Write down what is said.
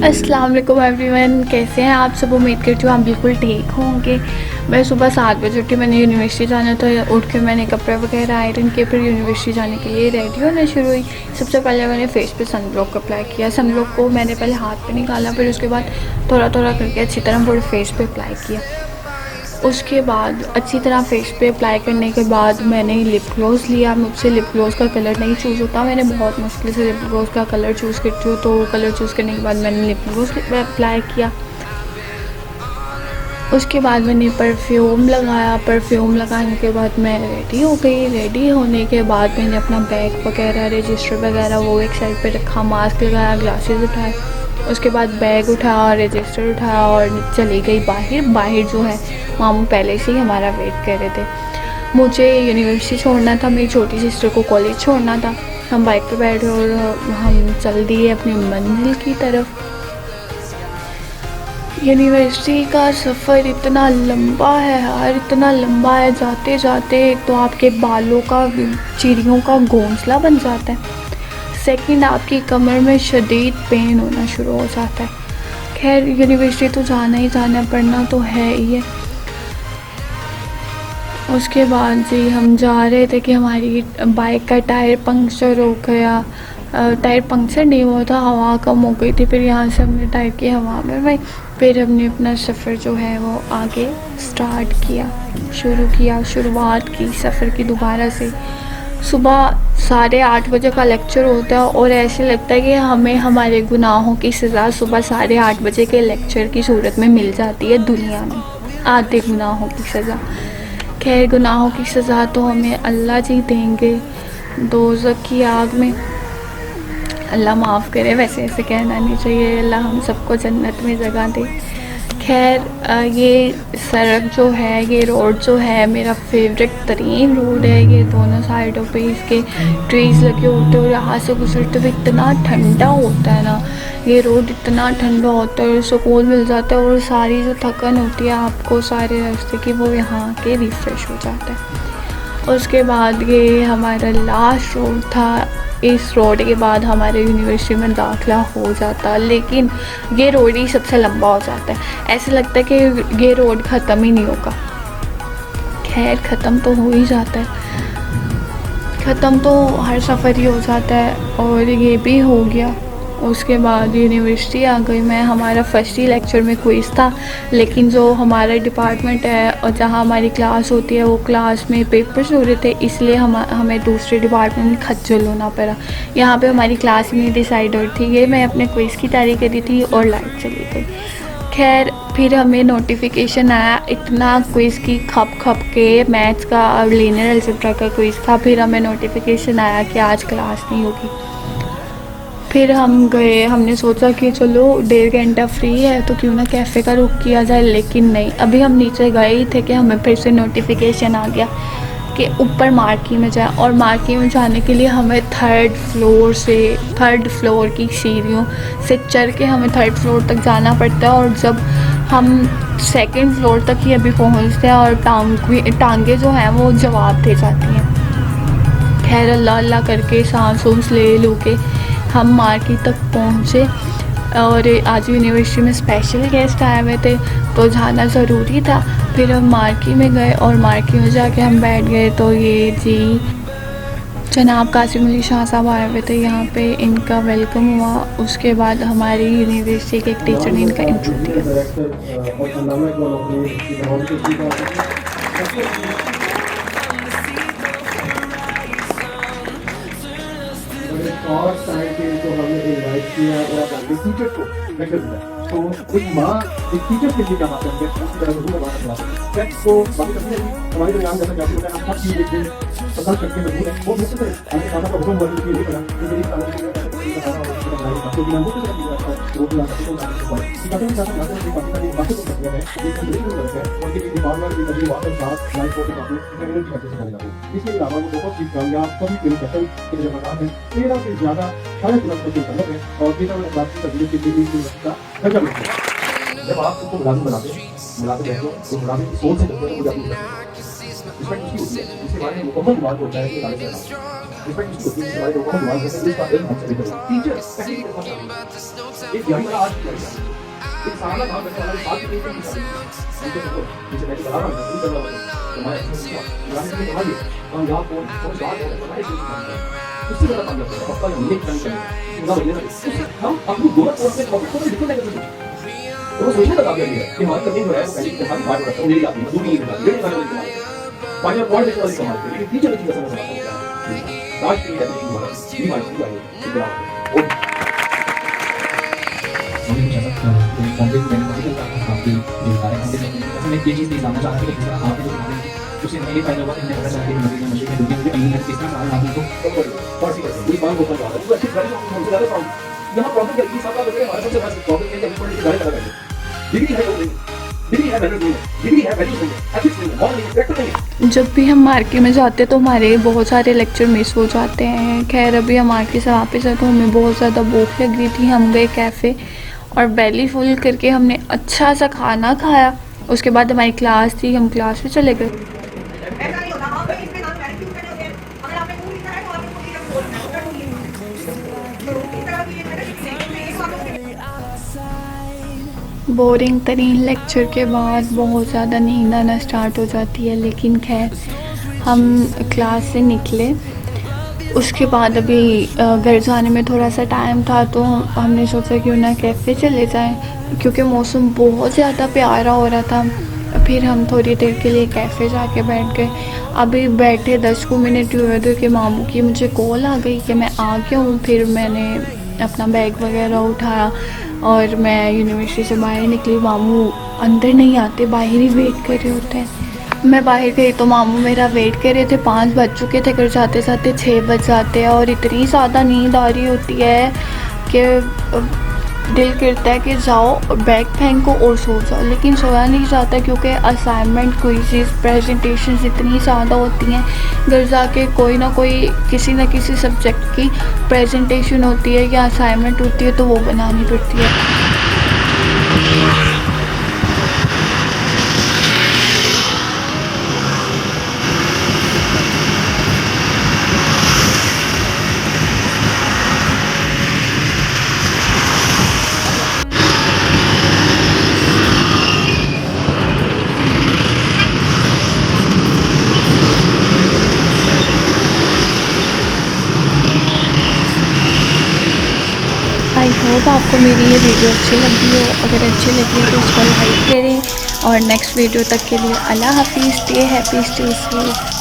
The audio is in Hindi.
अस्सलाम वालेकुम एवरीवन, कैसे हैं आप सब। उम्मीद करती हूँ आप बिल्कुल ठीक होंगे। मैं सुबह 7 बजे उठी, मैंने यूनिवर्सिटी जाना था। उठ के मैंने कपड़े वगैरह आयरन किए, फिर यूनिवर्सिटी जाने के लिए रेडी होना शुरू हुई। सबसे पहले मैंने फेस पे सनब्लॉक अप्लाई किया। सनब्लॉक को मैंने पहले हाथ पे निकाला, फिर उसके बाद थोड़ा थोड़ा करके अच्छी तरह पूरे फेस पे अप्लाई किया। उसके बाद अच्छी तरह फेस पे अप्लाई करने के बाद मैंने लिप ग्लॉस लिया। मुझसे लिप ग्लॉस का कलर नहीं चूज़ होता, मैंने बहुत मुश्किल से लिप ग्लॉस का कलर चूज़ करती हूँ। तो कलर चूज़ करने के बाद मैंने लिप ग्लॉस अप्लाई किया। उसके बाद मैंने परफ्यूम लगाया। परफ्यूम लगाने के बाद मैं रेडी हो गई। रेडी होने के बाद मैंने अपना बैग वगैरह, रजिस्टर वगैरह वो एक साइड पे रखा, मास्क लगाया, ग्लासेस उठाए। उसके बाद बैग उठाया, रजिस्टर उठाया और चली गई बाहर जो है मामू पहले से ही हमारा वेट कर रहे थे। मुझे यूनिवर्सिटी छोड़ना था, मेरी छोटी सिस्टर को कॉलेज छोड़ना था। हम बाइक पे बैठे और हम चल दिए अपनी मंजिल की तरफ। यूनिवर्सिटी का सफ़र इतना लंबा है यार, इतना लंबा है। जाते जाते तो आपके बालों का, चिड़ियों का घोंसला बन जाता है। सेकंड, आपकी कमर में शदीद पेन होना शुरू हो जाता है। खैर, यूनिवर्सिटी तो जाना ही जाना, पढ़ना तो है ही है। उसके बाद जी हम जा रहे थे कि हमारी बाइक का टायर पंक्चर हो गया। टायर पंक्चर नहीं हुआ था, हवा कम हो गई थी। फिर यहाँ से हमने टायर की हवा में भाई, फिर हमने अपना सफ़र जो है वो आगे स्टार्ट किया, शुरुआत की सफ़र की दोबारा से। सुबह 8:30 बजे का लेक्चर होता है और ऐसे लगता है कि हमें हमारे गुनाहों की सज़ा सुबह 8:30 बजे के लेक्चर की सूरत में मिल जाती है दुनिया में, आधे गुनाहों की सज़ा। खैर, गुनाहों की सज़ा तो हमें अल्लाह जी देंगे दोज़ख की आग में। अल्लाह माफ़ करे, वैसे ऐसे कहना नहीं चाहिए, अल्लाह हम सबको जन्नत में जगह दे। खैर, ये सड़क जो है, ये रोड जो है, मेरा फेवरेट तरीन रोड है। ये दोनों साइडों पे इसके ट्रीज़ लगे होते हैं और यहाँ से गुजरते हुए इतना ठंडा होता है ना, ये रोड इतना ठंडा होता है और सुकून मिल जाता है। और सारी जो थकन होती है आपको सारे रास्ते की, वो यहाँ के रिफ़्रेश हो जाता है। उसके बाद ये हमारा लास्ट रोड था। इस रोड के बाद हमारे यूनिवर्सिटी में दाखिला हो जाता, लेकिन ये रोड ही सबसे लंबा हो जाता है। ऐसे लगता है कि ये रोड ख़त्म ही नहीं होगा। खैर, ख़त्म तो हो ही जाता है, ख़त्म तो हर सफ़र ही हो जाता है और ये भी हो गया। उसके बाद यूनिवर्सिटी आ गई मैं। हमारा फर्स्ट ही लेक्चर में क्विज़ था, लेकिन जो हमारा डिपार्टमेंट है और जहाँ हमारी क्लास होती है, वो क्लास में पेपर्स हो रहे थे, इसलिए हमें दूसरे डिपार्टमेंट में खज्जल होना पड़ा। यहाँ पे हमारी क्लास ही नहीं डिसाइड हो रही थी। ये मैं अपने क्विज़ की तैयारी करी थी और लाइट चली गई। खैर, फिर हमें नोटिफिकेशन आया, इतना क्विज़ की खप के मैथ्स का और लीनियर अलजेब्रा का क्विज़ था। फिर हमें नोटिफिकेशन आया कि आज क्लास नहीं होगी। फिर हम गए, हमने सोचा कि चलो 1.5 घंटा फ्री है तो क्यों ना कैफ़े का रुख किया जाए, लेकिन नहीं। अभी हम नीचे गए ही थे कि हमें फिर से नोटिफिकेशन आ गया कि ऊपर मार्की में जाए। और मार्की में जाने के लिए हमें 3rd फ्लोर की सीढ़ियों से चढ़ के हमें 3rd फ्लोर तक जाना पड़ता है। और जब हम 2nd फ्लोर तक ही अभी पहुंचते हैं और टांगे जो हैं वो जवाब दे जाती हैं। खैर, अल्लाह अल्लाह करके सांस ले लू के हम मार्की तक पहुँचे। और आज यूनिवर्सिटी में स्पेशल गेस्ट आए हुए थे तो जाना ज़रूरी था। फिर हम मार्की में गए और मार्की में जाके हम बैठ गए। तो ये जी जनाब कासिम अली शाह साहब आए हुए थे, यहाँ पे इनका वेलकम हुआ। उसके बाद हमारी यूनिवर्सिटी के एक टीचर ने इनका इंट्रो दिया। और साइंटिस्ट को हमने इनवाइट किया और अपने टीचर को लेकर दिया। तो एक माँ एक टीचर के लिए क्या बात करते हैं, उसकी तरह से बात करते हैं। तो बात करते हैं हमारे जो नाम जैसा जाते हैं, हम सब चीज़ देखते हैं, पता करते हैं मजबूत है। वो मुझसे आगे खाना का हुक्म वर्ग की नहीं पड़ा तो मेरी सामने की तो बिना मुझे तो रोड लगा तो काफी सारा नाम है, काफी सारी बातें तो करते हैं, एक कंप्लीट करते हैं और किसी डिपार्टमेंट की कभी वाटर साथ लाइफ को काफी इंटरनेट करते हैं जाते हैं। इसके अलावा वो बहुत ही कामयाब सभी के कैसे के जो मकान है 13 से ज़्यादा शायद तुरंत को करते हैं और 13 में बात की तस्वीर की भी का खर्चा मिलता है। जब आप उसको मुलाजिम बनाते हैं, मुलाजिम बैठो तो मुलाजिम की सोच से करते हैं, मुझे अपनी रिस्पेक्ट उसकी होती है, इसके बारे में मुकम्मल दिमाग होता है कि गाड़ी चलाना। रिस्पेक्ट उसकी होती है, इसके बारे में मुकम्मल दिमाग होता है कि इसका इल्म हमसे बेहतर है। टीचर पहली की तरफ एक दिहाड़ी वाला आज की दिहाड़ी का, एक सालाना काम करने वाला 7 की टीचर की शादी। टीचर को जैसे मैं बता रहा हूँ, शुरू कर रहा हूँ, हमारे ग्रामीण में कहा कामयाब हो, समझदार हो, हमारे देश में उससे ज़्यादा कामयाब हो, पक्का ये नहीं करनी चाहिए। हम अपनी गोरख और अपने टॉपिक को बिल्कुल नहीं कर सकते। तो वो सोचने का कामयाबी है कि हमारी तकनीक जो है वो पहले की तरह बात करता हूँ, मेरी जाती है, दूरी नहीं मेरे साथ वाली कमाल पानी और पॉइंट बेचने वाली कमाल है, लेकिन टीचर की कसम से बताता हूँ राज की है नहीं हुआ ये बात की आई इतना और मुझे कुछ ऐसा कंटेंट मैंने मुझे कहा आपके जो कार्य करते हैं ऐसे मैं ये चीज़ नहीं जानना चाहता कि किस तरह आपने जो उससे मेरे फायदा होगा कि मैं पता चलता है कि मशीन में दुनिया में कहीं किस तरह आप को फारसी करते हैं पूरी बात होता है वो अच्छी गाड़ी हमसे ज़्यादा प्रॉब्लम यहाँ प्रॉब्लम क्या है 7 लाख रुपए हमारे सबसे बड़ा प्रॉब्लम ये है कि पढ़ने की गाड़ी लगा करते डिग्री है वो डिग्री है वैल्यू नहीं है डिग्री है वैल्यू नहीं है एथिक्स नहीं है मॉरल नहीं है प्रैक्टिकल नहीं है। जब भी हम मार्केट में जाते हैं तो हमारे बहुत सारे लेक्चर मिस हो जाते हैं। खैर अभी हम मार्केट से वापस आए तो हमें बहुत ज़्यादा भूख लग रही थी, हम गए कैफ़े और बेली फुल करके हमने अच्छा सा खाना खाया। उसके बाद हमारी क्लास थी, हम क्लास में चले गए। ऐसा नहीं होता, आप कहीं इसके नाम मैनेजमेंट करने होते हैं। अगर आपने पूरी तरह तो आपको पूरी तरह बोलना है, उसका टूल नहीं है। तो इस तरह की ये मैंने एक बात होती है। बोरिंग तरीन लेक्चर के बाद बहुत ज़्यादा नींद आना स्टार्ट हो जाती है, लेकिन खैर हम क्लास से निकले। उसके बाद अभी घर जाने में थोड़ा सा टाइम था तो हमने सोचा क्यों ना कैफ़े चले जाएं, क्योंकि मौसम बहुत ज़्यादा प्यारा हो रहा था। फिर हम थोड़ी देर के लिए कैफ़े जाके बैठ गए। अभी बैठे 10 मिनट हुए थे कि मामू की मुझे कॉल आ गई कि मैं आ गया हूँ। फिर मैंने अपना बैग वगैरह उठाया और मैं यूनिवर्सिटी से बाहर निकली। मामू अंदर नहीं आते, बाहर ही वेट कर रहे होते हैं। मैं बाहर गई तो मामू मेरा वेट कर रहे थे। 5 बज चुके थे, घर जाते जाते 6 बज जाते हैं और इतनी ज़्यादा नींद आ रही होती है कि दिल करता है कि जाओ बैग फेंको और सो जाओ, लेकिन सोया नहीं जाता क्योंकि असाइनमेंट क्विज़ेस प्रेजेंटेशंस इतनी ज़्यादा होती हैं। घर जाके कोई ना कोई किसी न किसी सब्जेक्ट की प्रेजेंटेशन होती है या असाइनमेंट होती है तो वो बनानी पड़ती है। आई होप आपको मेरी ये वीडियो अच्छी लगी हो। अगर अच्छी लगी तो उसको लाइक करें और नेक्स्ट वीडियो तक के लिए अल्लाह हाफिज़। Stay happy, stay safe.